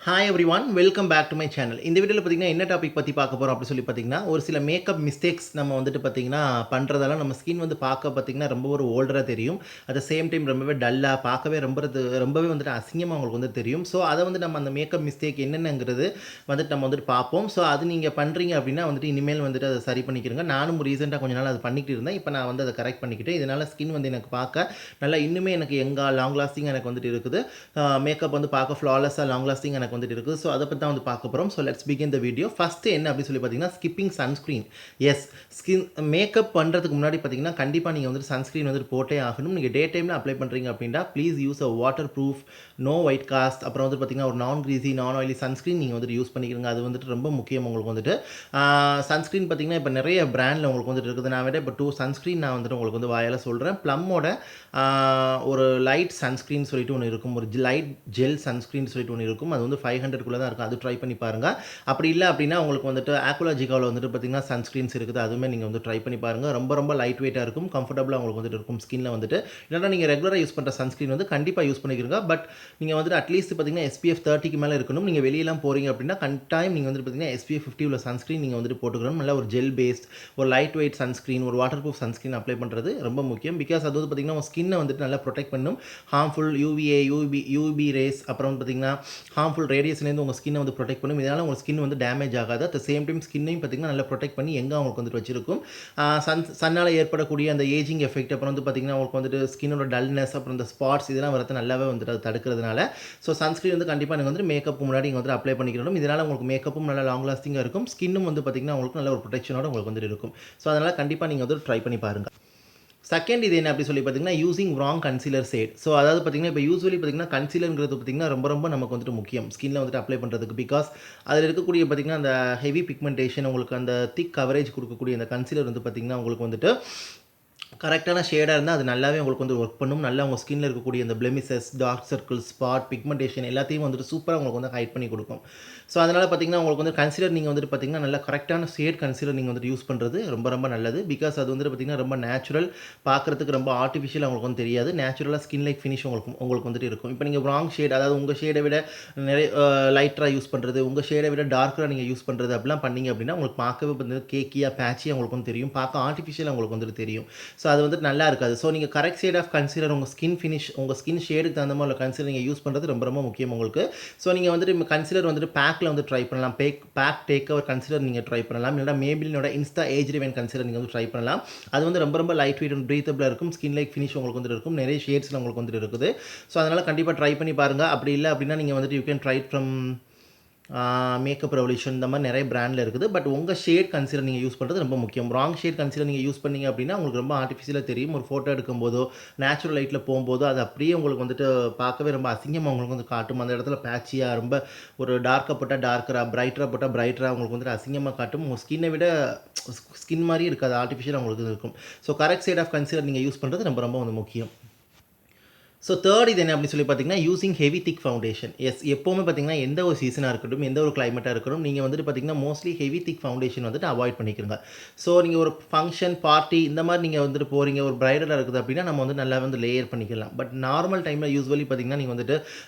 Hi everyone welcome back to my channel. இந்த வீடியோவில் பார்த்தீங்கன்னா என்ன டாபிக் பற்றி பார்க்க போகிறோம் அப்படின்னு சொல்லி பார்த்தீங்கன்னா, ஒரு சில மேக்கப் மிஸ்டேக்ஸ் நம்ம வந்துட்டு பார்த்தீங்கன்னா பண்ணுறதால நம்ம ஸ்கின் வந்து பார்க்க பார்த்தீங்கன்னா ரொம்ப ஒரு ஓல்டராக தெரியும். அட் த சேம் டைம் ரொம்பவே டல்லாக பார்க்கவே ரொம்பவே வந்துட்டு அசிங்கமாக உங்களுக்கு வந்து தெரியும். ஸோ அதை வந்து நம்ம அந்த மேக்கப் மிஸ்டேக் என்னென்னங்கிறது வந்துட்டு நம்ம வந்துட்டு பார்ப்போம். ஸோ அது நீங்கள் பண்ணுறீங்க அப்படின்னா வந்துட்டு இனிமேல் வந்துட்டு அதை சரி பண்ணிக்கிறங்க. நானும் ரீசெண்டாக கொஞ்ச நாள் அதை பண்ணிக்கிட்டு இருந்தேன். இப்போ நான் வந்து அதை கரெக்ட் பண்ணிக்கிட்டேன். இதனால் ஸ்கின் வந்து எனக்கு பார்க்க நல்லா இன்னுமே எனக்கு லாங் லாஸ்டிங் எனக்கு வந்துட்டு இருக்குது. மேக்கப் வந்து பார்க்க ஃப்ளாலெஸ்ஸாக லாங் லாஸ்டிங் எனக்கு வந்துட்டு இருக்குது. ஸோ அதை பற்றி தான் வந்து பார்க்க போகிறோம். So let's begin the video. First என்ன அப்படின்னு சொல்லி பார்த்தீங்கன்னா, ஸ்கிப்பிங் சன்ஸ்க்ரீன். எஸ், மேக்கப் பண்ணுறதுக்கு முன்னாடி பார்த்தீங்கன்னா கண்டிப்பாக நீங்கள் வந்துட்டு சன்ஸ்க்ரீன் வந்துட்டு போட்டே ஆகணும். நீங்கள் டே டைமில் அப்ளை பண்ணுறீங்க அப்படின்னா please use a waterproof, no white cast, அப்புறம் வந்து பார்த்தீங்கன்னா ஒரு நான் கிரீஸி நான் ஆயிலி சன்ஸ்க்ரீன் நீங்கள் வந்துட்டு யூஸ் பண்ணிக்கிறீங்க. அது வந்துட்டு ரொம்ப முக்கியம் உங்களுக்கு வந்துட்டு. சன்ஸ்க்ரீன் பார்த்தீங்கன்னா இப்போ நிறைய பிராண்டில் உங்களுக்கு வந்துட்டு இருக்குது. நான் விட இப்போ 2 சன்ஸ்க்ரீன் நான் வந்துட்டு உங்களுக்கு வந்து வாயால் சொல்கிறேன். ப்ளம்மோட ஒரு லைட் சன்ஸ்க்ரீன் சொல்லிட்டு ஒன்று இருக்கும். ஒரு லைட் ஜெல் சன்ஸ்க்ரீன் சொல்லிட்டு ஒன்று இருக்கும். அது வந்து 500 தான் இருக்கும். அது ட்ரை பண்ணி பாருங்கள். அப்படி இல்லை அப்படின்னா உங்களுக்கு வந்துட்டு ஆக்குலாஜிகாவில் வந்துட்டு பார்த்தீங்கன்னா சன்ஸ்க்ரீன்ஸ் இருக்குது. அதுவுமே நீங்கள் வந்து ட்ரை பண்ணி பாருங்கள். ரொம்ப ரொம்ப லைட் வெயிட்டாக இருக்கும், கம்ஃபர்டபுளாக உங்களுக்கு வந்துட்டு இருக்கும் ஸ்கின்னில் வந்துட்டு. இல்லைனா நீங்கள் ரெகுலராக யூஸ் பண்ணுற சன்ஸ்க்ரீன் வந்து கண்டிப்பாக யூஸ் பண்ணிக்கிறீங்க. பட் நீங்கள் வந்துட்டு அட்லீஸ்ட் பார்த்தீங்கன்னா SPF 30க்கு மேலே இருக்கணும். நீங்கள் வெளியெல்லாம் போகிறீங்க அப்படின்னா கட்டாயம் நீங்கள் வந்துட்டு பார்த்தீங்கன்னா SPF 50 உள்ள சன்ஸ்க்ரீன் நீங்கள் வந்துட்டு போட்டுக்கணும். நல்லா ஒரு ஜெல் பேஸ்ட், ஒரு லைட் வெயிட் சன்ஸ்க்ரீன், ஒரு வாட்டர் ப்ரூஃப் சன்ஸ்க்ரீன் அப்ளை பண்ணுறது ரொம்ப முக்கியம். பிகாஸ் அது வந்து பார்த்தீங்கன்னா உங்கள் ஸ்கின்னை வந்துட்டு நல்லா ப்ரொடெக்ட் பண்ணும். ஹார்ம்ஃபுல் யூவி ரேஸ், அப்புறம் வந்து பார்த்தீங்கன்னா ஹார்ம்ஃபுல் ரேடியேஷன்லேருந்து உங்கள் ஸ்கின்னை வந்து ப்ரொடெக்ட் பண்ணும். இதனால் உங்கள் ஸ்கின் வந்து டேமேஜ் ஆகாது. அட் த சேம் டைம் ஸ்கின்னையும் பார்த்தீங்கன்னா நல்லா ப்ரொடெக்ட் பண்ணி எங்கே அவங்களுக்கு வந்துட்டு வச்சிருக்கும். சன்னால் ஏற்படக்கூடிய அந்த ஏஜிங் எஃபெக்ட், அப்புறம் வந்து பார்த்தீங்கன்னா உங்களுக்கு வந்துட்டு ஸ்கின்னோட டல்னஸ், அப்புறம் இந்த ஸ்பாட்ஸ் இதெல்லாம் வரது நல்லாவே வந்துட்டு அது தடுக்கிறதுனால ஸோ சன்ஸ்க்ரீன் வந்து கண்டிப்பாக நீங்கள் வந்து மேக்கப் முன்னாடி நீங்கள் வந்து அப்ளை பண்ணிக்கணும். இதனால் உங்களுக்கு மேக்கப்பும் நல்லா லாங் லாஸ்டிங்காக இருக்கும். ஸ்கின்னும் வந்து பார்த்தீங்கன்னா உங்களுக்கு நல்ல ஒரு ப்ரொடெக்ஷனோட உங்களுக்கு வந்துட்டு இருக்கும். ஸோ அதனால் கண்டிப்பாக நீங்கள் வந்து ட்ரை பண்ணி பாருங்கள். செகண்ட் இது என்ன அப்படி சொல்லி பார்த்தீங்கன்னா, using wrong concealer shade. So அதாவது பார்த்தீங்கன்னா, இப்போ யூசுவலி பார்த்தீங்கன்னா கன்சீலர்ங்கிறது பார்த்தீங்கன்னா ரொம்ப ரொம்ப நமக்கு வந்துட்டு முக்கியம் ஸ்கின்ல வந்துட்டு அப்ளை பண்ணுறதுக்கு. பிகாஸ் அதில் இருக்கக்கூடிய பார்த்தீங்கன்னா அந்த ஹெவி பிக்மெண்டேஷன், உங்களுக்கு அந்த திக் கவரேஜ் கொடுக்கக்கூடிய அந்த கன்சீலர் வந்து பார்த்தீங்கன்னா உங்களுக்கு வந்துட்டு கரெக்டான ஷேடாக இருந்தால் அது நல்லாவே உங்களுக்கு வந்து ஒர்க் பண்ணும். நல்லா உங்கள் ஸ்கின்ல இருக்கக்கூடிய அந்த பிளெமிசஸ், டார்க் சர்க்கிள், ஸ்பாட், பிக்மெண்டேஷன் எல்லாத்தையும் வந்துட்டு சூப்பராக உங்களுக்கு வந்து ஹைட் பண்ணி கொடுக்கும். ஸோ அதனால் பார்த்தீங்கன்னா உங்களுக்கு வந்து கன்சீலர் நீங்கள் வந்துட்டு பார்த்தீங்கன்னா நல்லா கரெக்டான ஷேட் கன்சீலர் நீங்கள் வந்துட்டு யூஸ் பண்ணுறது ரொம்ப ரொம்ப நல்லது. பிகாஸ் அது வந்துட்டு பார்த்தீங்கன்னா ரொம்ப நேச்சுரல், பார்க்குறதுக்கு ரொம்ப ஆர்டிஃபிஷியல் உங்களுக்கு வந்து தெரியாது. நேச்சுரலாக ஸ்கின் லைக் ஃபினிஷ் உங்களுக்கு வந்துட்டு இருக்கும். இப்போ நீங்கள் ராங் ஷேட், அதாவது உங்கள் ஷேடை விட நிறைய லைட்டராக யூஸ் பண்ணுறது, உங்கள் ஷேடை விட டார்க்கராக நீங்கள் யூஸ் பண்ணுறது அப்படிலாம் பண்ணீங்க அப்படின்னா உங்களுக்கு பார்க்கவே வந்து கேக்கியாக பேச்சியாக உங்களுக்கு வந்து தெரியும். பார்க்க ஆர்டிஃபிஷியலாக உங்களுக்கு வந்துட்டு தெரியும். ஸோ அது வந்துட்டு நல்லா இருக்காது. ஸோ நீங்கள் கரெக்ட் ஷேட் ஆஃப் கன்சீலர், உங்கள் ஸ்கின் ஃபினிஷ், உங்கள் ஸ்கின் ஷேடுக்கு தகுந்த மாதிரி உள்ள கன்சீலர் நீங்கள் யூஸ் பண்ணுறது ரொம்ப ரொம்ப முக்கியம் உங்களுக்கு. ஸோ நீங்கள் வந்துட்டு கன்சீலர் வந்துட்டு பேக்கில் வந்து ட்ரை பண்ணலாம். பேக் டேக் ஓவர் கன்சீலர் நீங்கள் ட்ரை பண்ணலாம். இல்லைனா மேபிலினோட இன்ஸ்டா ஏஜ் ரிவைன் கன்சீலர் நீங்கள் வந்து ட்ரை பண்ணலாம். அது வந்து ரொம்ப ரொம்ப லைட் வெயிட் அண்ட் ப்ரீத்தபிளாக இருக்கும். ஸ்கின் லைக் ஃபினிஷ் உங்களுக்கு வந்துட்டு இருக்கும். நிறைய ஷேட்ஸில் உங்களுக்கு வந்துட்டு இருக்குது. ஸோ அதனால் கண்டிப்பாக ட்ரை பண்ணி பாருங்கள். அப்படி இல்லை அப்படின்னா நீங்கள் வந்துட்டு you can try from makeup revolution, இந்த மாதிரி நிறைய பிராண்டில் இருக்குது. பட் உங்கள் ஷேட் கன்சீலர் நீங்கள் யூஸ் பண்ணுறது ரொம்ப முக்கியம். ராங் ஷேட் கன்சீலர் நீங்கள் யூஸ் பண்ணீங்க அப்படின்னா உங்களுக்கு ரொம்ப ஆர்டிஃபிஷியலாக தெரியும். ஒரு ஃபோட்டோ எடுக்கும்போதோ, நேச்சுரல் லைட்டில் போகும்போதோ அது அப்படியே உங்களுக்கு வந்துட்டு பார்க்கவே ரொம்ப அசிங்கமாக உங்களுக்கு வந்து காட்டும். அந்த இடத்துல பேச்சியாக, ரொம்ப ஒரு டார்க்காக போட்டால் டார்க்கராக, பிரைட்டராக போட்டால் பிரைட்டராக உங்களுக்கு வந்துட்டு அசிங்கமாக காட்டும். உங்கள் ஸ்கின்னை விட ஸ்கின் மாதிரி இருக்காது, ஆர்டிஃபிஷியலாக உங்களுக்கு இருக்கும். So correct shade of concealer நீங்கள் யூஸ் பண்ணுறது ரொம்ப ரொம்ப வந்து முக்கியம். ஸோ தேர்ட் இது என்ன அப்படின்னு சொல்லி பார்த்தீங்கன்னா, யூசிங் ஹெவி திக் ஃபவுண்டேஷன். எஸ், எப்போவுமே பார்த்தீங்கன்னா எந்த ஒரு சீசனாக இருக்கட்டும், எந்த ஒரு கிளைமேட்டாக இருக்கட்டும், நீங்கள் வந்துட்டு பார்த்தீங்கன்னா மோஸ்ட்லி ஹெவி திக் ஃபவுண்டேஷன் வந்துட்டு அவாய்ட் பண்ணிக்கிறங்க. ஸோ நீங்கள் ஒரு ஃபங்க்ஷன், பார்ட்டி இந்த மாதிரி நீங்கள் வந்துட்டு போகிறீங்க, ஒரு பிரைடலாக இருக்குது அப்படின்னா நம்ம வந்து நல்லா வந்து லேயர் பண்ணிக்கலாம். பட் நார்மல் டைமில் யூஸ்வலி பார்த்தீங்கன்னா நீங்கள் வந்துட்டு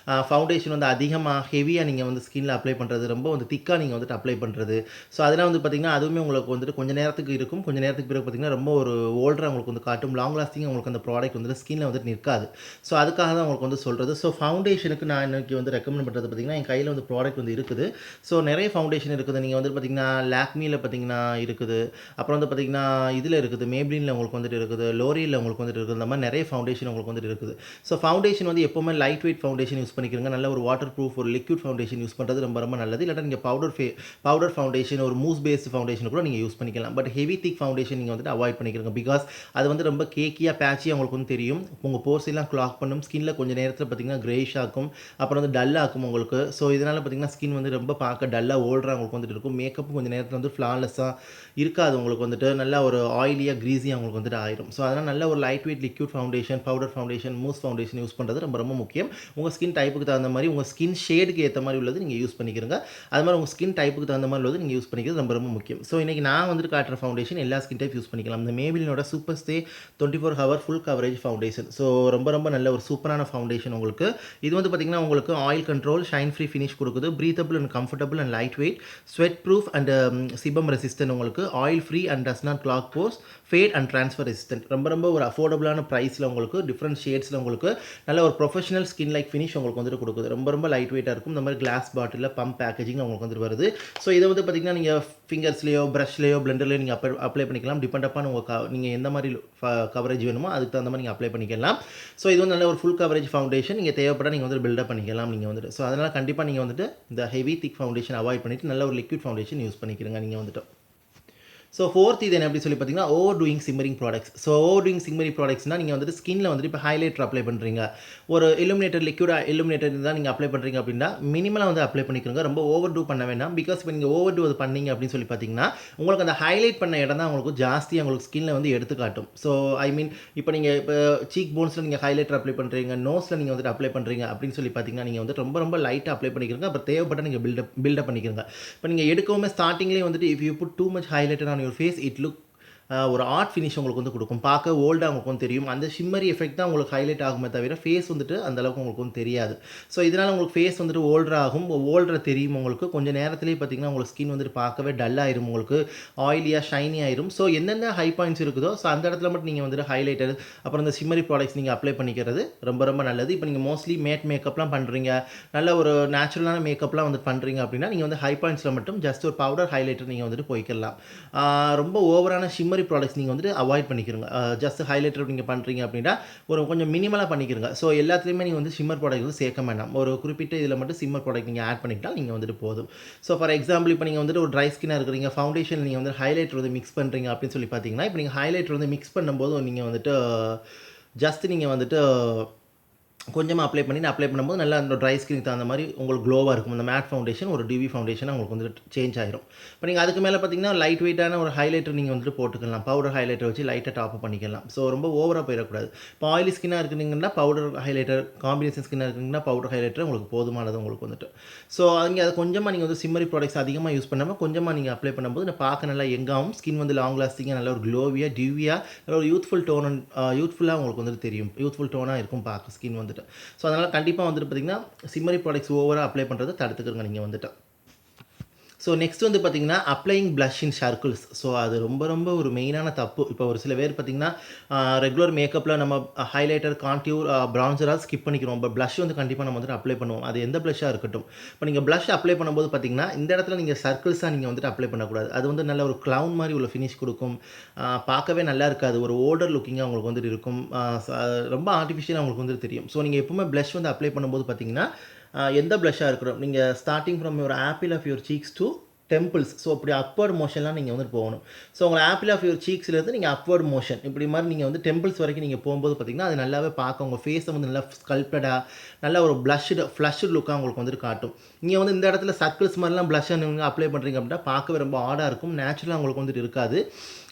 ஃபவுண்டேஷன் வந்து அதிகமாக ஹெவியாக நீங்கள் வந்து ஸ்கின்ல அப்ளை பண்ணுறது, ரொம்ப வந்து திக்காக நீங்கள் வந்துட்டு அப்ளை பண்ணுறது. ஸோ அதெல்லாம் வந்து பார்த்தீங்கன்னா அதுவுமே உங்களுக்கு வந்துட்டு கொஞ்சம் நேரத்துக்கு இருக்கும். கொஞ்சம் நேரத்துக்கு பிறகு பார்த்தீங்கன்னா ரொம்ப ஒரு ஓல்டராக உங்களுக்கு வந்து காட்டும். லாங் லாஸ்டிங் உங்களுக்கு அந்த ப்ராடக்ட் வந்துட்டு ஸ்கின்ல வந்துட்டு நிற்காது. ஸோ அதுக்காக தான் உங்களுக்கு வந்து சொல்கிறது. ஸோ ஃபவுண்டேஷனுக்கு நான் இன்றைக்கி வந்து ரெக்கமெண்ட் பண்ணுறது பார்த்திங்கன்னா, என் கையில் வந்து ப்ராடக்ட் வந்து இருக்குது. ஸோ நிறைய ஃபவுண்டேஷன் இருக்குது. நீங்கள் வந்து பார்த்திங்கன்னா லாக்மியில் பார்த்திங்கன்னா இருக்குது. அப்புறம் வந்து பார்த்திங்கன்னா இதில் இருக்குது, மேப்ளினில் உங்களுக்கு வந்துட்டு இருக்குது, லோரியலில் உங்களுக்கு வந்துட்டு இருக்குது. இந்த மாதிரி நிறைய ஃபவுண்டேஷன் உங்களுக்கு வந்துட்டு இருக்குது. ஸோ ஃபவுண்டேஷன் வந்து எப்போவுமே லைட் வெயிட் ஃபவுண்டேஷன் யூஸ் பண்ணிக்கிறங்க. நல்ல ஒரு வாட்டர் ப்ரூஃப், ஒரு லிக்விட் ஃபவுண்டேஷன் யூஸ் பண்ணுறது ரொம்ப ரொம்ப நல்லது. இல்லாட்டா நீங்கள் பவுடர் ஃபவுண்டேஷன், ஒரு மூஸ் பேஸ்ட் ஃபவுண்டேஷன் கூட நீங்கள் யூஸ் பண்ணிக்கலாம். பட் ஹெவி திக் ஃபவுண்டேஷன் நீங்கள் வந்துட்டு அவாய்ட் பண்ணிக்கிறங்க. பிகாஸ் அது வந்து ரொம்ப கேக்கியாக பேச்சியாக உங்களுக்கு வந்து தெரியும். உங்கள் போர்ஸ் எல்லாம் கிளாக் பண்ணும். ஸ்கின்ல கொஞ்சம் நேரத்தில் பார்த்திங்கன்னா கிரேஷ் ஆக்கும், அப்புறம் வந்து டல் ஆக்கும் உங்களுக்கு. ஸோ இதனால் பார்த்திங்கன்னா ஸ்கின் வந்து ரொம்ப பார்க்க டல்லாக ஓல்டராக உங்களுக்கு வந்துட்டு இருக்கும். மேக்கப்பும் கொஞ்சம் நேரத்தில் வந்து ஃப்ளாலெஸ்ஸாக இருக்காது உங்களுக்கு வந்துட்டு. நல்லா ஒரு ஆயிலியாக க்ரீஸியாக உங்களுக்கு வந்துட்டு ஆயிரும். ஸோ அதனால் நல்ல ஒரு lightweight liquid foundation, powder foundation, mousse foundation use பண்ணுறது ரொம்ப ரொம்ப முக்கியம். உங்கள் ஸ்கின் டைப்புக்கு தகுந்த மாதிரி, உங்கள் ஸ்கின் ஷேடுக்கு ஏற்ற மாதிரி உள்ளது நீங்கள் யூஸ் பண்ணிக்கிறங்க. அது மாதிரி உங்கள் ஸ்கின் டைப்புக்கு தகுந்த மாதிரி உள்ளது நீங்கள் யூஸ் பண்ணிக்கிறது ரொம்ப ரொம்ப முக்கியம். ஸோ இன்றைக்கி நான் வந்துட்டு காட்டுற ஃபவுண்டேஷன் எல்லா ஸ்கின் டைப் யூஸ் பண்ணிக்கலாம். இந்த மேபிலினோட super stay 24 hour full coverage foundation. So ரொம்ப ரொம்ப நல்ல ஒரு ஒரு சூப்பரான ஃபவுண்டேஷன் உங்களுக்கு. இது வந்து பார்த்தீங்கன்னா உங்களுக்கு oil control, shine free finish கொடுக்குது. Breathable and comfortable and light weight, sweat proof and sebum resistant உங்களுக்கு. Oil free and does not clog pores, fade and transfer resistant. ரொம்ப ரொம்ப ஒரு அஃபோர்டபுளான ப்ரைஸில் உங்களுக்கு டிஃப்ரெண்ட் ஷேட்ஸில் உங்களுக்கு நல்ல ஒரு ப்ரொஃபஷனல் ஸ்கின் லைக் ஃபினிஷ் உங்களுக்கு வந்துட்டு கொடுக்குது. ரொம்ப ரொம்ப லைட் வெயிட்டாக இருக்கும். இந்த மாதிரி கிளாஸ் பாட்டிலில் பம்ப் பேக்கேஜிங் உங்களுக்கு வந்துட்டு வருது. ஸோ இதை வந்து பார்த்தீங்கன்னா நீங்கள் ஃபிங்கர்ஸ்லேயோ ப்ரஷ்லேயோ பிளெண்டர்லேயோ நீங்கள் அப்ளை பண்ணிக்கலாம். டிபெண்ட் அப்பான் நீங்கள் எந்த மாதிரி கவரேஜ் வேணுமோ அதுக்கு தகுந்த மாதிரி நீங்கள் அப்ளை பண்ணிக்கலாம். ஸோ இது வந்து நல்ல ஒரு ஃபுல் கவரேஜ் ஃபவுண்டேஷன். நீங்கள் தேவைப்பட நீங்கள் வந்து பில்டப் பண்ணிக்கலாம் நீங்கள் வந்துட்டு. ஸோ அதனால் கண்டிப்பாக நீங்கள் வந்துட்டு இந்த ஹெவி திக் ஃபவுண்டேஷன் அவாய்ட் பண்ணிவிட்டு நல்ல ஒரு லிக்விட் ஃபவுண்டேஷன் யூஸ் பண்ணிக்கிறீங்க நீங்கள் வந்துட்டு. ஸோ ஃபோர்த் இது என்ன எப்படி சொல்லி பார்த்தீங்கன்னா over doing shimmering products. So over doing shimmering ப்ராடக்ட்ஸ்னால் நீங்கள் வந்துட்டு ஸ்கின்ல வந்துட்டு இப்போ ஹைலைட்டர் அப்ளை பண்ணுறீங்க, ஒரு இல்லுமினேட்டர் லிக்விட் இல்லுமினேட்டர் தான் நீங்கள் அப்ளை பண்ணுறீங்க அப்படின்னா மினிமலாக வந்து அப்ளை பண்ணிக்கிறோங்க. ரொம்ப ஓவர் டூ பண்ண வேண்டாம். பிகாஸ் இப்போ நீங்கள் ஓவர் டூ அது பண்ணீங்க அப்படின்னு சொல்லி பார்த்தீங்கன்னா உங்களுக்கு அந்த ஹைலைட் பண்ண இடம் தான் உங்களுக்கு ஜாஸ்தி உங்களுக்கு ஸ்கின்ல வந்து எடுத்துக்காட்டும். ஸோ ஐ மீன் இப்போ நீங்கள் இப்போ சீக் போன்ஸில் நீங்கள் ஹைலைட்டர் அப்ளை பண்ணுறீங்க, நோஸில் நீங்கள் வந்துட்டு அப்ளை பண்ணுறீங்க அப்படின்னு சொல்லி பார்த்தீங்கன்னா நீங்கள் வந்து ரொம்ப ரொம்ப லைட்டாக அப்ளை பண்ணிக்கிறீங்க. அப்புறம் தேவைப்பட்ட நீங்கள் பில்டப் பண்ணிக்கிறீங்க. இப்போ நீங்கள் எடுக்கவுமே ஸ்டார்டிங்லேயே வந்துட்டு if you put too much highlighter on your face it look ஒரு ஆர்ட் ஃபினிஷ் உங்களுக்கு வந்து கொடுக்கும். பார்க்க ஓல்டாக உங்களுக்கு வந்து தெரியும். அந்த ஷிம்மரி எஃபெக்ட் தான் உங்களுக்கு ஹைலைட் ஆகுமே தவிர ஃபேஸ் வந்துட்டு அந்தளவுக்கு உங்களுக்கு வந்து தெரியாது. ஸோ இதனால் உங்களுக்கு ஃபேஸ் வந்துட்டு ஓல்டராகும், ஓல்டராக தெரியும் உங்களுக்கு. கொஞ்சம் நேரத்துலேயே பார்த்தீங்கன்னா உங்களுக்கு ஸ்கின் வந்துட்டு பார்க்கவே டல்லாகிடும், உங்களுக்கு ஆயிலியாக ஷைனி ஆயிரும். ஸோ எந்தெந்த ஹை பாயிண்ட்ஸ் இருக்குதோ ஸோ அந்த இடத்துல மட்டும் நீங்கள் வந்துட்டு ஹைலைட்டர் அப்புறம் இந்த ஷிம்மரி ப்ராடக்ட்ஸ் நீங்கள் அப்ளை பண்ணிக்கிறது ரொம்ப ரொம்ப நல்லது. இப்போ நீங்கள் மோஸ்ட்லி மேக்கப்லாம் பண்ணுறீங்க, நல்ல ஒரு நேச்சுரலான மேக்கப்லாம் வந்து பண்ணுறீங்க அப்படின்னா நீங்கள் வந்து ஹை பாயிண்ட்ஸில் மட்டும் ஜஸ்ட் ஒரு பவுடர் ஹைலைட்டர் நீங்கள் வந்துட்டு போய்க்கலாம். ரொம்ப ஓவரான ஷிம்மரி ப்ராடக்ட்ஸ் நீங்கள் வந்துட்டு அவாய்ட் பண்ணிக்கிறங்க. ஜஸ்ட் ஹைலைட்டர் நீங்கள் பண்ணுறீங்க அப்படின்னா ஒரு கொஞ்சம் மினிமலாக பண்ணிக்கிறங்க. ஸோ எல்லாத்துலேயுமே நீங்கள் வந்து ஷிம்மர் ப்ராடக்ட் வந்து சேர்க்க வேண்டாம். ஒரு குறிப்பிட்ட இதில் மட்டும் ஷிம்மர் ப்ராடக்ட் நீங்கள் ஆட் பண்ணிக்கிட்டால் நீங்கள் வந்துட்டு போதும். ஸோ ஃபார் எக்ஸாம்பிள் இப்போ நீங்கள் வந்துட்டு ஒரு ட்ரை ஸ்கின்னாக இருக்கிறீங்க, ஃபவுண்டேஷன் நீங்கள் வந்து ஹைலைட்டர் வந்து மிக்ஸ் பண்ணுறீங்க அப்படின்னு சொல்லி பார்த்தீங்கன்னா இப்போ நீங்கள் ஹைலைட்டர் வந்து மிக்ஸ் பண்ணும்போது நீங்கள் வந்துட்டு ஜஸ்ட் நீங்கள் வந்துட்டு கொஞ்சமாக அப்ளை பண்ணும்போது நல்லா அந்த ட்ரை ஸ்கின்னுக்கு தகுந்த மாதிரி உங்களுக்கு க்ளோவாக இருக்கும். அந்த மேட் ஃபவுண்டேஷன் ஒரு டிவி ஃபவுண்டேஷனாக உங்களுக்கு வந்துட்டு சேஞ்ச் ஆயிரும். இப்போ நீங்கள் அதுக்கு மேலே பார்த்தீங்கன்னா லைட் வெயிட்டான ஒரு ஹைலைட்டர் நீங்கள் வந்துட்டு போட்டுக்கலாம். பவுடர் ஹைலைட்டர் வச்சு லைட்டாக டாப் பண்ணிக்கலாம். ஸோ ரொம்ப ஓவராக போயிடக்கூடாது. இப்போ ஆயிலி ஸ்கின்னாக இருக்குனீங்கன்னா பவுடர் ஹைலைட்டர், காம்பினேஷன் ஸ்கின்னாக இருக்குங்கன்னா பவுடர் ஹைலைட்டர் உங்களுக்கு போதுமானது உங்களுக்கு வந்துட்டு. ஸோ அங்கே அதை கொஞ்சமாக நீங்கள் வந்து ஷிம்மரி ப்ராடக்ட்ஸ் அதிகமாக யூஸ் பண்ணாமல் கொஞ்சமாக நீங்கள் அப்ளை பண்ணும்போது பார்க்க நல்லா எங்காகவும் ஸ்கின் வந்து லாங் லாஸ்டிங்காக நல்ல ஒரு க்ளோவியாக டிவியாக நல்ல ஒரு யூத்ஃபுல்லாக உங்களுக்கு வந்துட்டு தெரியும். யூத்ஃபுல் டோனாக இருக்கும் பார்க்க ஸ்கின் வந்து. ஸோ அதனால் கண்டிப்பாக வந்துட்டு பார்த்தீங்கன்னா ஷிம்மரி ப்ராடக்ட்ஸ் ஓவராக அப்ளை பண்ணுறதை தடுத்துக்கிறங்க நீங்கள் வந்துட்டு. ஸோ நெக்ஸ்ட் வந்து பார்த்தீங்கன்னா அப்ளையிங் ப்ளஷ் இன் சர்க்கிள்ஸ். ஸோ அது ரொம்ப ரொம்ப ஒரு மெயினான தப்பு. இப்போ ஒரு சில பேர் பார்த்தீங்கன்னா ரெகுலர் மேக்கப்பில் நம்ம ஹைலைட்டர், கான்டியூர், ப்ரான்சராக ஸ்கிப் பண்ணிக்கிறோம். பட் ப்ளஷ் வந்து கண்டிப்பாக நம்ம வந்துட்டு அப்ளை பண்ணுவோம். அது எந்த ப்ளஷ்ஷாக இருக்கட்டும். இப்போ நீங்கள் ப்ளஷ் அப்ளை பண்ணும்போது பார்த்தீங்கன்னா இந்த இடத்துல நீங்கள் சர்க்கிள்ஸாக நீங்கள் வந்துட்டு அப்ளை பண்ணக்கூடாது. அது வந்து நல்ல ஒரு க்ளவுன் மாதிரி உள்ள ஃபினிஷ் கொடுக்கும். பார்க்கவே நல்லா இருக்காது. ஒரு ஓல்டர் லுக்கிங்காக உங்களுக்கு வந்துட்டு இருக்கும். ரொம்ப ஆர்டிஃபிஷியலாக உங்களுக்கு வந்துட்டு தெரியும். ஸோ நீங்கள் எப்பவுமே ப்ளஷ் வந்து அப்ளை பண்ணும்போது பார்த்தீங்கன்னா எந்த ப்ளஷ்ஷாக இருக்கட்டும், நீங்கள் starting from your apple of your cheeks to temples. So அப்படி அப்வர்ட் மோஷன்லாம் நீங்கள் வந்துட்டு போகணும். ஸோ உங்கள் ஆப்பிள் ஆஃப் யுவர் சீக்ஸ்லேருந்து நீங்கள் அப்வர்ட் மோஷன் இப்படி மாதிரி நீங்கள் வந்து டெம்பிள்ஸ் வரைக்கும் நீங்கள் போகும்போது பார்த்தீங்கன்னா அது நல்லாவே பார்க்க உங்கள் ஃபேஸை வந்து நல்லா ஸ்கல்ப்டடாக நல்ல ஒரு ஃப்ளஷ்டு லுக்காக உங்களுக்கு வந்துட்டு காட்டும். நீங்கள் வந்து இந்த இடத்துல சர்க்கிள்ஸ் மாதிரிலாம் ப்ளஷ் நீங்கள் அப்ளை பண்ணுறீங்க அப்படின்னா பார்க்கவே ரொம்ப ஆடாக இருக்கும், நேச்சுரலாக உங்களுக்கு வந்துட்டு இருக்காது.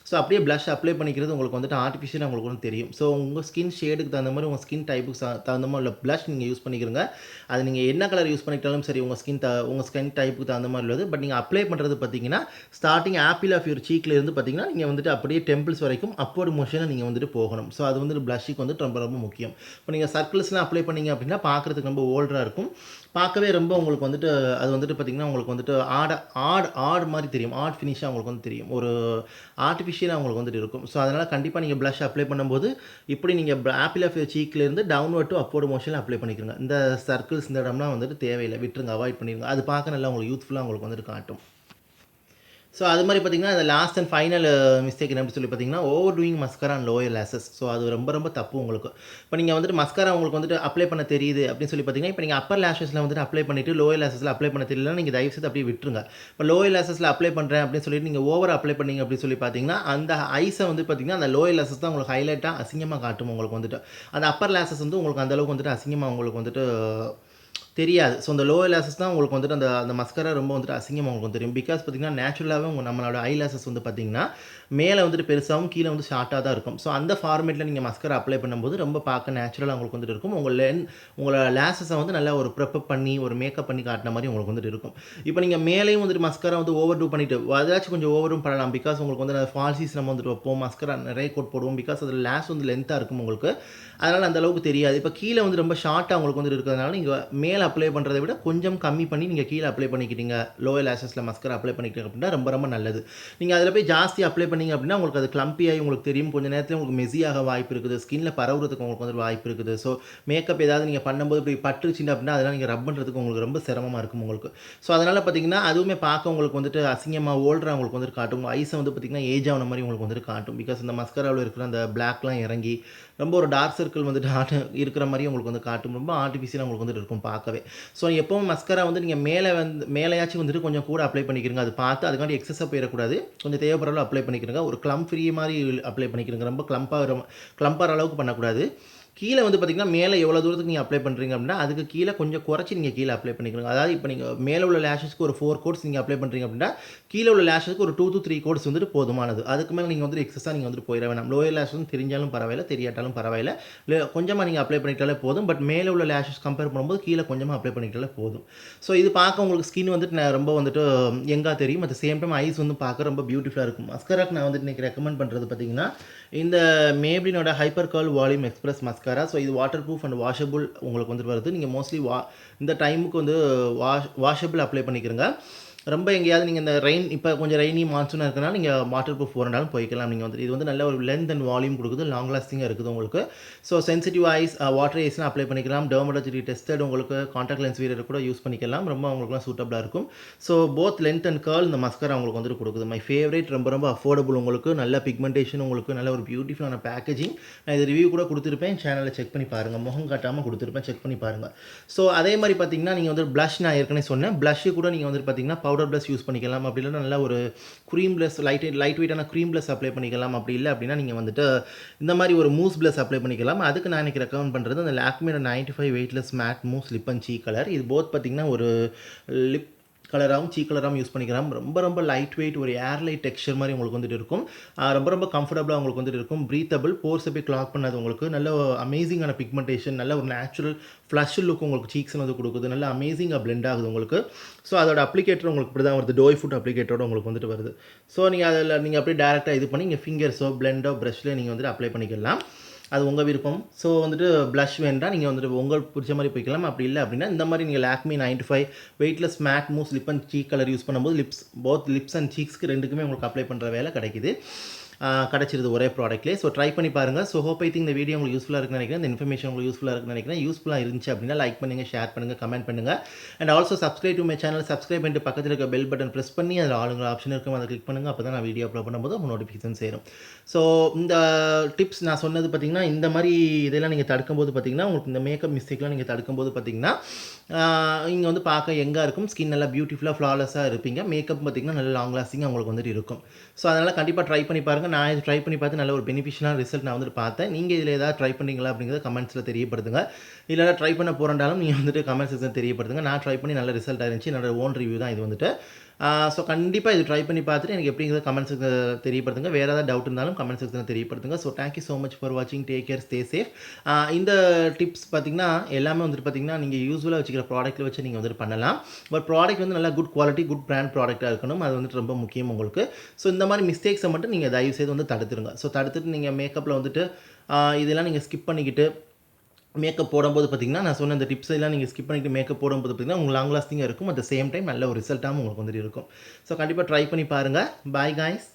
ஸோ அப்படியே ப்ளஷ் அப்ளை பண்ணிக்கிறது உங்களுக்கு வந்துட்டு ஆர்டிஃபிஷியலாக உங்களுக்கு வந்து தெரியும். ஸோ உங்கள் ஸ்கின் ஷேடுக்கு தகுந்த மாதிரி உங்கள் ஸ்கின் டைப்புக்கு தகுந்த மாதிரி உள்ள ப்ளஷ் நீங்கள் யூஸ் பண்ணிக்கிறங்க. அது நீங்கள் என்ன கலர் யூஸ் பண்ணிக்கிட்டாலும் சரி உங்கள் ஸ்கின் டைப்புக்கு தகுந்த மாதிரி உள்ளது. பட் நீங்கள் அப்ளை பண்ணுறது பார்த்தீங்கன்னா ஸ்டார்டிங் ஆப்பிள் ஆஃப் யுவர் சீக்கில் இருந்து பார்த்தீங்கன்னா நீங்கள் வந்துட்டு அப்படியே டெம்பிள்ஸ் வரைக்கும் அப்வர்ட் மோஷனில் நீங்கள் வந்துட்டு போகணும். ஸோ அது வந்துட்டு ப்ளஷ்ஷுக்கு வந்துட்டு ரொம்ப ரொம்ப முக்கியம். இப்போ நீங்கள் சர்க்கிள்ஸ்லாம் அப்ளை பண்ணிங்க அப்படின்னா பார்க்குறதுக்கு ரொம்ப ஓல்டராக இருக்கும். பார்க்கவே ரொம்ப உங்களுக்கு வந்துட்டு அது வந்துட்டு பார்த்திங்கன்னா உங்களுக்கு வந்துட்டு ஆட் மாதிரி தெரியும். ஆட் ஃபினிஷாக உங்களுக்கு வந்து தெரியும். ஒரு ஆர்டிஃபிஷியலாக உங்களுக்கு வந்துட்டு இருக்கும். ஸோ அதனால் கண்டிப்பாக நீங்கள் ப்ளஷ் அப்ளை பண்ணும்போது இப்படி நீங்கள் ஆப்பிள் ஆஃப் சீக்லேருந்து டவுன்வர்ட் டு அப்வர்ட் மோஷனில் அப்ளை பண்ணிக்கிறங்க. இந்த சர்க்கிள்ஸ் இந்த இடம்லாம் வந்துட்டு தேவையில்லை, விட்டுருங்க, அவாய்ட் பண்ணிடுங்க. அது பார்க்க நல்லா உங்களுக்கு யூத்ஃபுல்லாக உங்களுக்கு வந்துட்டு காட்டும். ஸோ அது மாதிரி பார்த்தீங்கன்னா இந்த லாஸ்ட் அண்ட் ஃபைனல் மிஸ்டேக் என்ன சொல்லி பார்த்தீங்கன்னா over doing mascara and lower laces. So அது ரொம்ப ரொம்ப தப்பு உங்களுக்கு. இப்போ நீங்கள் வந்துட்டு மஸ்காரா உங்களுக்கு வந்துட்டு அப்ளை பண்ண தெரியுது அப்படின்னு சொல்லி பார்த்தீங்கன்னா இப்போ நீங்கள் அப்பர் லேஷஸில் வந்துட்டு அப்ளை பண்ணிவிட்டு லோயர் லேசஸில் அப்ளை பண்ண தெரியலன்னா நீங்கள் தயவுசெய்து அப்படியே விட்டுருங்க. இப்போ லோயர் லேசஸில் அப்ளை பண்ணுறேன் அப்படின்னு சொல்லிட்டு நீங்கள் ஓவர் அப்ளை பண்ணீங்க அப்படின்னு சொல்லி பார்த்தீங்கன்னா அந்த ஐஸை வந்து பார்த்தீங்கன்னா அந்த லோயர் லேசஸ் தான் உங்களுக்கு ஹைலைட்டாக அசிங்கமாக காட்டும் உங்களுக்கு வந்துட்டு. அந்த அப்பர் லேசஸ் வந்து உங்களுக்கு அந்தளவுக்கு வந்துட்டு அசிங்கமாக உங்களுக்கு வந்துட்டு தெரியாது. ஸோ அந்த லோவர் லேஷஸ் தான் உங்களுக்கு வந்துட்டு அந்த அந்த மஸ்காரா ரொம்ப வந்துட்டு அசிங்கமா உங்களுக்கு தெரியும். பிகாஸ் பார்த்தீங்கன்னா, நேச்சுரலாவே நம்மளோட ஐ லேஷஸ் வந்து பார்த்தீங்கன்னா, மேல வந்துட்டு பெருசாவும், கீழ வந்து ஷார்ட்டா தான் இருக்கும். ஸோ அந்த ஃபார்மேட்ல நீங்க மஸ்காரா அப்ளை பண்ணும்போது ரொம்ப பார்க்க நேச்சுரலா உங்களுக்கு வந்துட்டு இருக்கும். உங்களோட லேஷஸ வந்து நல்லா ஒரு ப்ரெப் அப் பண்ணி, ஒரு மேக்கப் பண்ணி காட்டுன மாரி உங்களுக்கு வந்துட்டு இருக்கும். இப்ப நீங்க மேலேயும் வந்துட்டு மஸ்காரா வந்து ஓவர் டூ பண்ணிட்டு, அதாச்சும் கொஞ்சம் ஓவரும் பண்ணலாம். பிகாஸ் உங்களுக்கு வந்து ஃபால்ஸிஸ் நம்ம வந்துட்டு வைப்போம். மஸ்காரா நெறைய கோட் போடுவோம். பிகாஸ் அதில லேஷ் வந்து லென்த்தா இருக்கும் உங்களுக்கு. அதனால அந்த அளவுக்கு தெரியாது. இப்ப கீழ வந்து ரொம்ப ஷார்ட்டா உங்களுக்கு வந்து இருக்கிறதுனால, நீங்க மேல அப்ளை பண்றத விட கொஞ்சம் கம்மி பண்ணி நீங்க கீழ அப்ளை பண்ணிக்கிட்டீங்க. லோயர் லேஷஸ்ல மஸ்காரா அப்ளை பண்ணிக்கிட்டீங்க அப்டின்னா ரொம்ப ரொம்ப நல்லது. நீங்க அதில போய் ஜாஸ்தி அப்ளை பண்ணீங்க அப்டின்னா, உங்களுக்கு அது கிளம்பி ஆகி உங்களுக்கு தெரியும். கொஞ்ச நேரத்தில உங்களுக்கு மெஸி ஆக வாய்ப்பு இருக்குது. ஸ்கின்ல பரவுறதுக்கு உங்களுக்கு வந்து வாய்ப்பு இருக்குது. ஸோ மேக்கப் ஏதாவது நீங்க பண்ணும்போது இப்படி பட்டுருச்சுங்க அப்டின்னா, அதெல்லாம் நீங்க ரப் பண்றதுக்கு உங்களுக்கு ரொம்ப சிரமமா இருக்கும் உங்களுக்கு. ஸோ அதனால பார்த்தீங்கன்னா, அதுவுமே பார்க்க உங்களுக்கு வந்துட்டு அசிங்கமா, ஓல்டரா உங்களுக்கு வந்துட்டு காட்டும். உங்க ஐஸ வந்து பார்த்தீங்கன்னா, ஏஜ் ஆன மாரி உங்களுக்கு வந்துட்டு காட்டும். பிகாஸ் இந்த மஸ்காராவுல இருக்கிற அந்த பிளாக்லாம் இறங்கி, ரொம்ப ஒரு டார்க் சர்க்கிள் வந்துட்டு இருக்கிற மாரி உங்களுக்கு வந்து காட்டும். ரொம்ப ஆர்டிஃபிஷியலா உங்களுக்கு வந்துட்டு இருக்கும் பார்க்கவே. ஸோ எப்பவும் மஸ்காரா வந்து நீங்க மேலயாச்சும் வந்துட்டு கொஞ்சம் கூட அப்ளை பண்ணிக்கிறங்க. அது பார்த்து அதுக்காண்டி எக்ஸஸா போயிறக்கூடாது. கொஞ்சம் தேவைப்படுற அளவு அப்ளை பண்ணிக்கிறங்க. ஒரு கிளம்ப் ஃப்ரீ மாரி அப்ளை பண்ணிக்கிறங்க. ரொம்ப கிளம்பாற அளவுக்கு பண்ணக்கூடாது. கீழ வந்து பார்த்தீங்கன்னா, மேல எவ்வளோ தூரத்துக்கு நீங்க அப்ளை பண்றீங்க அப்டின்னா, அதுக்கு கீழ கொஞ்சம் குறைச்சு நீங்க கீழ அப்ளை பண்ணிக்கணும். அதாவது இப்ப நீங்க மேல உள்ள லேஷஸ்க்கு ஒரு 4 கோட்ஸ் நீங்க அப்ளை பண்றீங்க அப்டின்னா, கீழ உள்ள லேஷஸ்க்கு ஒரு 2 to 3 கோட்ஸ் வந்துட்டு போதுமானது. அதுக்கு மேல நீங்க வந்துட்டு எக்ஸஸா நீங்க வந்துட்டு போயிற வேணாம். லோயர் லேஷஸ் தெரிஞ்சாலும் பரவாயில்ல, தெரியாட்டாலும் பரவாயில்ல. கொஞ்சமா நீங்க அப்ளை பண்ணிக்கிட்டாலே போதும். பட் மேல உள்ள லேஷஸ் கம்பேர் பண்ணும்போது கீழ கொஞ்சமா அப்ளை பண்ணிக்கிட்டாலே போதும். ஸோ இது பார்க்க உங்களுக்கு ஸ்கின் வந்துட்டு ரொம்ப வந்துட்டு யங்கா தெரியும். At the same time eyes வந்து பார்க்க ரொம்ப பியூட்டிஃபுல்லா இருக்கும். மஸ்காராக்கு நான் வந்துட்டு இன்னைக்கு ரெக்கமெண்ட் பண்றது பார்த்தீங்கன்னா, இந்த மேப்ளினோட hyper curl volume express mascara. So இது வாட்டர் ப்ரூஃப் அண்ட் வாஷபிள் உங்களுக்கு வந்துட்டு வருது. நீங்க மோஸ்ட்லி இந்த டைமுக்கு வந்து வாஷபிள் அப்ளை பண்ணிக்கிறங்க. ரொம்ப எங்கேயாவது நீங்க இந்த இப்ப கொஞ்சம் ரெய்னி மான்சூனா இருக்கனால நீங்க வாட்டர் ப்ரூஃப் போறனாலும் போய்க்கலாம். நீங்க வந்துட்டு இது வந்து நல்ல ஒரு லென்த் அண்ட் வால்யூம் குடுக்குது. லாங் லாஸ்டிங்கா இருக்குது உங்களுக்கு. ஸோ சென்சிட்டிவ் ஐஸ், வாட்டர் ஐஸ்லாம் அப்ளை பண்ணிக்கலாம். டெர்மடாலஜி டெஸ்டட் உங்களுக்கு கான்டாக்ட் லென்ஸ் வீரர் கூட யூஸ் பண்ணிக்கலாம். ரொம்ப உங்களுக்குலாம் சூட்டபிளா இருக்கும். So both length and curl இந்த மஸ்காரா உங்களுக்கு வந்துட்டு குடுக்குது. My favourite. ரொம்ப ரொம்ப அஃபோர்டபுள் உங்களுக்கு. நல்ல பிக்மெண்டேஷன் உங்களுக்கு. நல்ல ஒரு பியூட்டிஃபுல்லான பேக்கேஜிங். நான் இது ரிவ்யூ கூட குடுத்திருப்பேன். சேனல்ல செக் பண்ணி பாருங்க. முகம் காட்டாம குடுத்திருப்பேன். செக் பண்ணி பாருங்க. ஸோ அதே மாரி பார்த்தீங்கன்னா, நீங்க வந்து ப்ளஷ் நான் ஏற்கனவே சொன்னேன். ப்ளஷ் கூட நீங்க வந்துட்டு பார்த்தீங்கன்னா, பவுடர் ப்ளஷ் யூஸ் பண்ணிக்கலாம். அப்படி இல்லன்னா நல்ல ஒரு க்ரீம் ப்ளஷ் லைட் வெயிட்டான க்ரீம் ப்ளஷ் அப்ளை பண்ணிக்கலாம். அப்படி இல்ல அப்படின்னா, நீங்க வந்துட்டு இந்த மாரி ஒரு மூஸ் ப்ளஷ் அப்ளை பண்ணிக்கலாம். அதுக்கு நான் இன்னைக்கு ரெக்கமெண்ட் பண்றது அந்த லாக்மேயோட 95 weightless matte mousse lip and cheek colour. இது போத் பார்த்தீங்கன்னா, ஒரு லிப் கலராகவும் சீக் கலராகவும் யூஸ் பண்ணிக்கலாம். ரொம்ப ரொம்ப லைட் வெயிட் ஒரு ஏர்லைட் டெக்ஸ்சர் மாதிரி உங்களுக்கு வந்துட்டு இருக்கும். ரொம்ப ரொம்ப கம்ஃபர்டபுளாக உங்களுக்கு வந்துட்டு இருக்கும். ப்ரீத்தபிள், போர்ஸை போய் கிளாக் பண்ணாது உங்களுக்கு. நல்ல அமேசிங்கான பிக்மெண்டேஷன், நல்ல ஒரு நேச்சுரல் ஃப்ளஷ் லுக் உங்களுக்கு சீக்ஸ் வந்து கொடுக்குது. நல்ல அமேசிங்காக பிளெண்ட் ஆகுது உங்களுக்கு. ஸோ அதோட அப்ளிகேட்டர் உங்களுக்கு இப்படி தான் வருது. டோய் ஃபுட் அப்ளிகேட்டரோட உங்களுக்கு வந்துட்டு வருது. ஸோ நீங்கள் அதில் நீங்கள் அப்படியே டேரெக்டாக இது பண்ணி நீங்கள் ஃபிங்கர்ஸோ பிளெண்டோ ப்ரஷ்லேயே நீங்கள் வந்துட்டு அப்ளை பண்ணிக்கலாம். அது உங்கள் விருப்பம். ஸோ வந்துட்டு ப்ளஷ் வேண்டாம் நீங்கள் வந்துட்டு உங்களுக்கு பிடிச்ச மாதிரி போய்க்கலாம். அப்படி இல்லை அப்படின்னா இந்த மாதிரி நீங்கள் Lakme 95 weightless matte mousse lip and cheek colour use பண்ணும்போது லிப்ஸ் அண்ட் சீக்ஸ்க்கு ரெண்டுக்குமே உங்களுக்கு அப்ளை பண்ணுற வேலை கிடைக்குது. கிடச்சிருது ஒரே ப்ராடக்ட்லேயே. ஸோ ட்ரை பண்ணி பாருங்கள். ஸோ ஹோப் ஐ திங்க் இந்த வீடியோ உங்களுக்கு யூஸ்ஃபுல்லாக இருக்குன்னு நினைக்கிறேன். இந்த இன்ஃபர்மேஷன் உங்களுக்கு யூஸ்ஃபுல்லாக இருக்குன்னு நினைக்கிறேன். யூஸ்ஃபுல்லாக இருந்துச்சு அப்படின்னா லைக் பண்ணுங்கள், ஷேர் பண்ணுங்கள், கமெண்ட் பண்ணுங்கள். And also subscribe to my channel. Subscribe பண்ணிட்டு பக்கத்தில் இருக்க பெல் பட்டன் ப்ரெஸ் பண்ணி அதில் ஆளுங்க ஆப்ஷன் இருக்கும், அதை கிளிக் பண்ணுங்கள். அப்போ தான் நான் வீடியோ அப்லோட் பண்ணும்போது உங்கள் நோட்டிஃபிகேஷன் சேரும். ஸோ இந்த டிப்ஸ் நான் சொன்னது பார்த்தீங்கன்னா, இந்த மாதிரி இதெல்லாம் நீங்கள் தடுக்கும்போது பார்த்தீங்கன்னா, உங்களுக்கு இந்த மேக்கப் மிஸ்டேக்லாம் நீங்கள் தடுக்கும்போது பார்த்தீங்கன்னா, இங்கே வந்து பார்க்க எங்கே இருக்கும், ஸ்கின் நல்லா பியூட்டிஃபுல்லாக ஃப்ளாலெஸ்ஸாக இருப்பீங்க. மேக்கப் பார்த்தீங்கன்னா நல்ல லாங் லாஸ்டிங்காக உங்களுக்கு வந்துட்டு இருக்கும். ஸோ அதனால் கண்டிப்பாக ட்ரை பண்ணி பாருங்கள். நான் இது ட்ரை பண்ணி பார்த்து நல்ல ஒரு பெனிஃபிஷியலான ரிசல்ட் நான் வந்துட்டு பார்த்தேன். நீங்கள் இதில் ஏதாவது ட்ரை பண்ணுறீங்களா அப்படிங்கிறத கமெண்ட்ஸில் தெரியப்படுத்துங்க. இல்லைனா ட்ரை பண்ண போகிறண்டாலும் நீங்கள் வந்துட்டு கமெண்ட் செக்ஷன் தெரியப்படுத்துங்க. நான் ட்ரை பண்ணி நல்ல ரிசல்ட் ஆயிருந்துச்சு. என்னோட ஓன் ரிவ்யூ தான் இது வந்துட்டு. ஸோ கண்டிப்பாக இது ட்ரை பண்ணி பார்த்துட்டு எனக்கு எப்படிங்கிறத கமெண்ட் செக்ஷனில் தெரியப்படுத்துங்க. வேறு ஏதாவது டவுட் இருந்தாலும் கமெண்ட் செக்ஷனில் தெரியப்படுத்துங்க. So thank you so much for வாட்சிங். Take care, stay safe. இந்த டிப்ஸ் பார்த்தீங்கன்னா எல்லாமே வந்துட்டு பார்த்தீங்கன்னா நீங்கள் யூஸ்வலாக வச்சுக்கிற ப்ராடக்ட்டில் வச்சு நீங்கள் வந்துட்டு பண்ணலாம். பட் ப்ராடக்ட் வந்து நல்லா குட் குவாலிட்டி, குட் பிராண்ட் ப்ராடக்ட்டாக இருக்கணும். அது வந்துட்டு ரொம்ப முக்கியம் உங்களுக்கு. ஸோ இந்த மாதிரி மிஸ்டேக்ஸை மட்டும் நீங்கள் தயவுசெய்து வந்து தடுத்துருங்க. ஸோ தடுத்துட்டு நீங்கள் மேக்கப்பில் வந்துட்டு இதெல்லாம் நீங்கள் ஸ்கிப் பண்ணிக்கிட்டு மேக்கப் போடும்போது பார்த்தீங்கன்னா, நான் சொன்ன இந்த டிப்ஸ் எல்லாம் நீங்கள் ஸ்கிப் பண்ணிட்டு மேக்கப் போடும்போது பார்த்தீங்கன்னா, உங்களுக்கு லாங் லாஸ்டிங்காக இருக்கும். அட் த சேம் டைம் நல்ல ஒரு ரிசல்ட்டாகவும் உங்களுக்கு வந்துட்டு இருக்கும். ஸோ கண்டிப்பாக ட்ரை பண்ணி பாருங்கள். Bye guys.